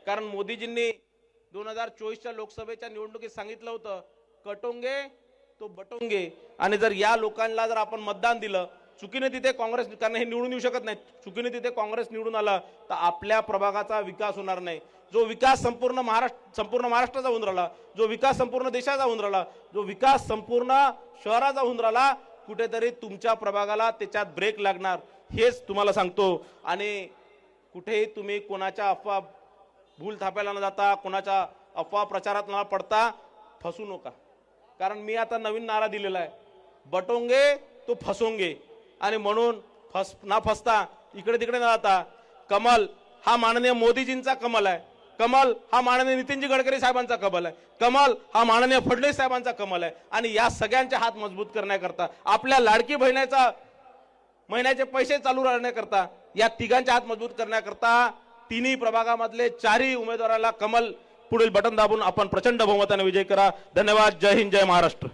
कारण मोदीजींनी 2024च्या लोकसभेच्या निवडणुकीत सांगितलं होतं, कटोंगे तो बटोंगे. आणि जर या लोकांना जर आपण मतदान दिलं, चुकीने तिथे काँग्रेस, कारण हे निवडून येऊ शकत नाही, चुकीने तिथे काँग्रेस निवडून आला तर आपल्या प्रभागाचा विकास होणार नाही. जो विकास संपूर्ण महाराष्ट्राचा होऊन राहिला, जो विकास संपूर्ण देशाचा होऊन राहिला, जो विकास संपूर्ण शहराचा होऊन राहिला, कुठेतरी तुमच्या प्रभागाला त्याच्यात ब्रेक लागणार, हेच तुम्हाला सांगतो. आणि कुठेही तुम्ही कोणाच्या अफवा भूल थापायला न जाता, कोणाच्या अफवा प्रचारात न पडता फसू नका. कारण मी आता नवीन नारा दिलेला आहे, बटोंगे तो फसोंगे. आणि म्हणून न फसता इकडे तिकडे न जाता, कमल हा माननीय मोदीजींचा कमल आहे, कमल हा माननीय नितीनजी गडकरी साहेबांचा कमल आहे, कमल हा माननीय फडणवीस साहेबांचा कमल आहे. आणि या सगळ्यांचे हात मजबूत करण्याकरता, आपल्या लाडकी बहिणीचा महिन्याचे पैसे चालू राहण्याकरता, या तिघांचे हात मजबूत करण्याकरता तिन्ही प्रभागामधले चारही उमेदवाराला कमल पुढील बटन दाबून आपण प्रचंड बहुमताने विजय करा. धन्यवाद. जय हिंद, जय महाराष्ट्र.